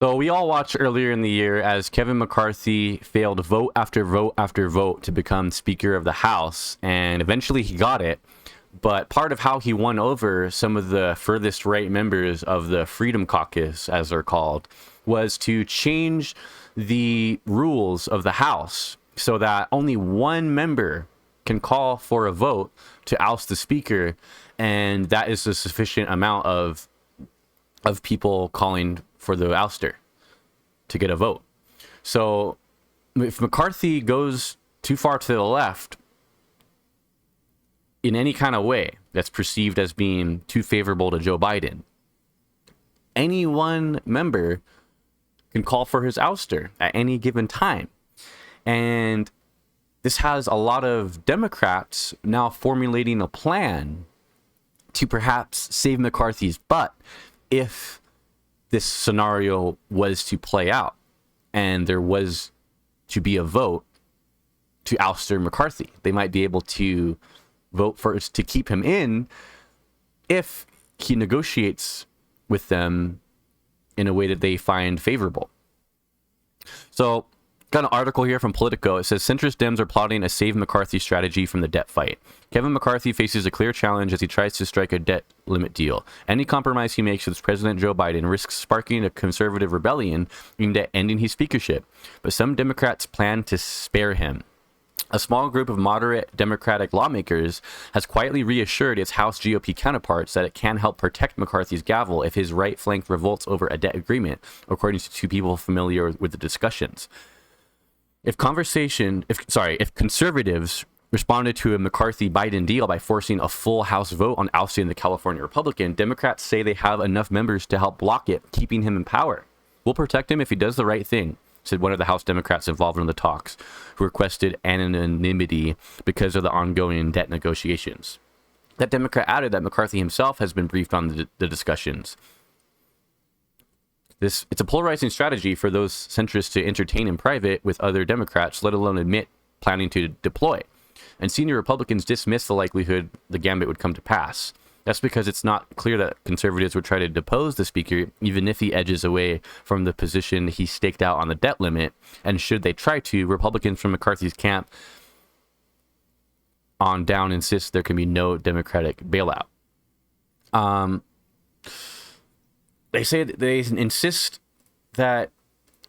So we all watched earlier in the year as Kevin McCarthy failed vote after vote after vote to become Speaker of the House, and eventually he got it. But part of how he won over some of the furthest right members of the Freedom Caucus, as they're called, was to change the rules of the House so that only one member can call for a vote to oust the Speaker, and that is a sufficient amount of people calling for the ouster to get a vote. So if McCarthy goes too far to the left in any kind of way that's perceived as being too favorable to Joe Biden, any one member can call for his ouster at any given time. And this has a lot of Democrats now formulating a plan to perhaps save McCarthy's butt if this scenario was to play out and there was to be a vote to ouster McCarthy. They might be able to vote first to keep him in if he negotiates with them in a way that they find favorable. So, got an article here from Politico. It says Centrist Dems are plotting a save McCarthy strategy from the debt fight. Kevin McCarthy faces a clear challenge as he tries to strike a debt limit deal. Any compromise he makes with President Joe Biden risks sparking a conservative rebellion aimed at ending his speakership. But some Democrats plan to spare him. A small group of moderate Democratic lawmakers has quietly reassured its House GOP counterparts that it can help protect McCarthy's gavel if his right flank revolts over a debt agreement, according to two people familiar with the discussions. If conservatives responded to a McCarthy-Biden deal by forcing a full House vote on ousting the California Republican, Democrats say they have enough members to help block it, keeping him in power. We'll protect him if he does the right thing, said one of the House Democrats involved in the talks, who requested anonymity because of the ongoing debt negotiations. That Democrat added that McCarthy himself has been briefed on the discussions. It's a polarizing strategy for those centrists to entertain in private with other Democrats, let alone admit planning to deploy. And senior Republicans dismiss the likelihood the gambit would come to pass. That's because it's not clear that conservatives would try to depose the speaker, even if he edges away from the position he staked out on the debt limit. And should they try to, Republicans from McCarthy's camp on down insist there can be no Democratic bailout. They insist that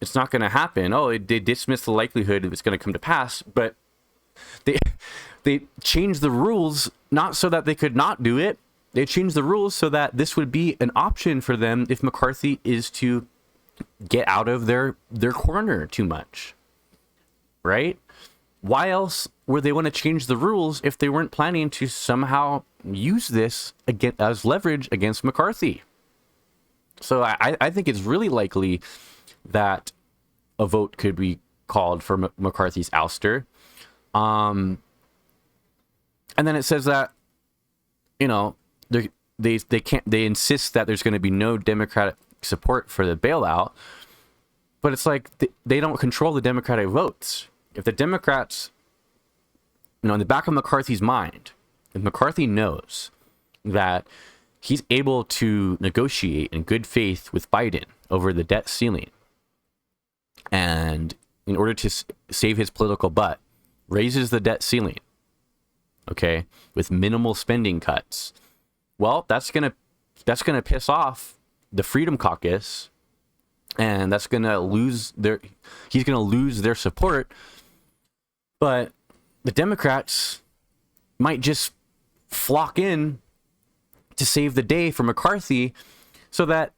it's not going to happen. Oh, they dismiss the likelihood that it's going to come to pass, but they changed the rules not so that they could not do it. They changed the rules so that this would be an option for them if McCarthy is to get out of their corner too much, right? Why else would they want to change the rules if they weren't planning to somehow use this again as leverage against McCarthy? So I think it's really likely that a vote could be called for McCarthy's ouster. And then it says that, they insist that there's going to be no Democratic support for the bailout. But it's like they don't control the Democratic votes. If the Democrats, in the back of McCarthy's mind, if McCarthy knows that he's able to negotiate in good faith with Biden over the debt ceiling, and in order to save his political butt, raises the debt ceiling, okay, with minimal spending cuts, well, that's gonna piss off the Freedom Caucus, and he's gonna lose their support. But the Democrats might just flock in to save the day for McCarthy so that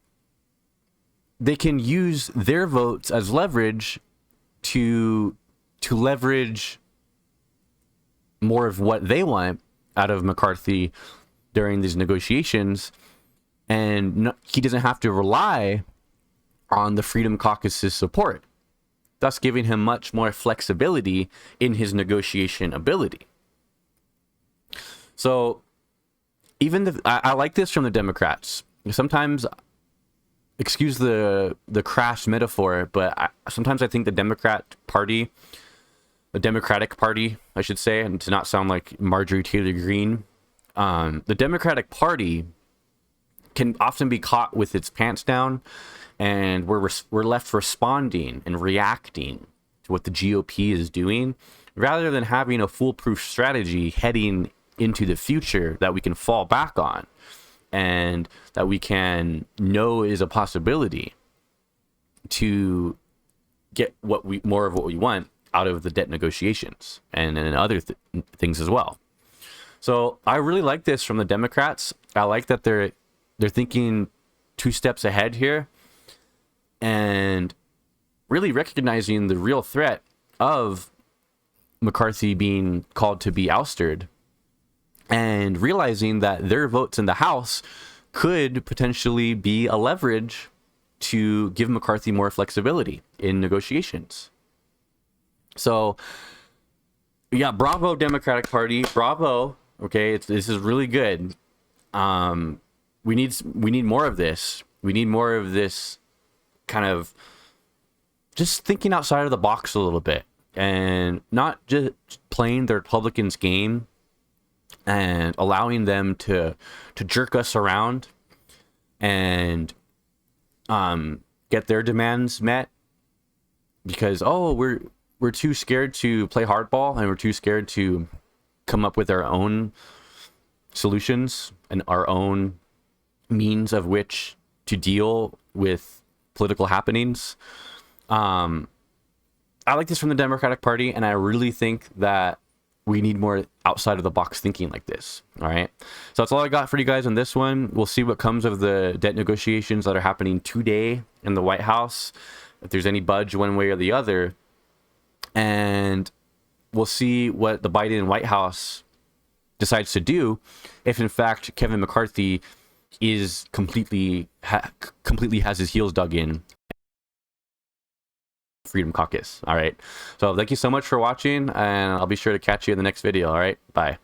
they can use their votes as leverage to leverage more of what they want out of McCarthy during these negotiations, and he doesn't have to rely on the Freedom Caucus's support, thus giving him much more flexibility in his negotiation ability. So I like this from the Democrats. Sometimes, excuse the crass metaphor, but sometimes I think the Democratic Party, I should say, and to not sound like Marjorie Taylor Greene, the Democratic Party can often be caught with its pants down, and we're left responding and reacting to what the GOP is doing, rather than having a foolproof strategy heading into the future that we can fall back on and that we can know is a possibility to get more of what we want out of the debt negotiations and other things as well. So I really like this from the Democrats. I like that they're thinking 2 steps ahead here and really recognizing the real threat of McCarthy being called to be ousted, and realizing that their votes in the House could potentially be a leverage to give McCarthy more flexibility in negotiations. So, yeah, bravo, Democratic Party, bravo. Okay, this is really good. We need more of this. We need more of this kind of just thinking outside of the box a little bit, and not just playing the Republicans' game and allowing them to jerk us around and get their demands met because we're too scared to play hardball, and we're too scared to come up with our own solutions and our own means of which to deal with political happenings. I like this from the Democratic Party, and I really think that we need more outside of the box thinking like this. All right. So that's all I got for you guys on this one. We'll see what comes of the debt negotiations that are happening today in the White House, if there's any budge one way or the other. And we'll see what the Biden White House decides to do if, in fact, Kevin McCarthy is completely has his heels dug in. Freedom Caucus. All right. So thank you so much for watching, and I'll be sure to catch you in the next video. All right. Bye.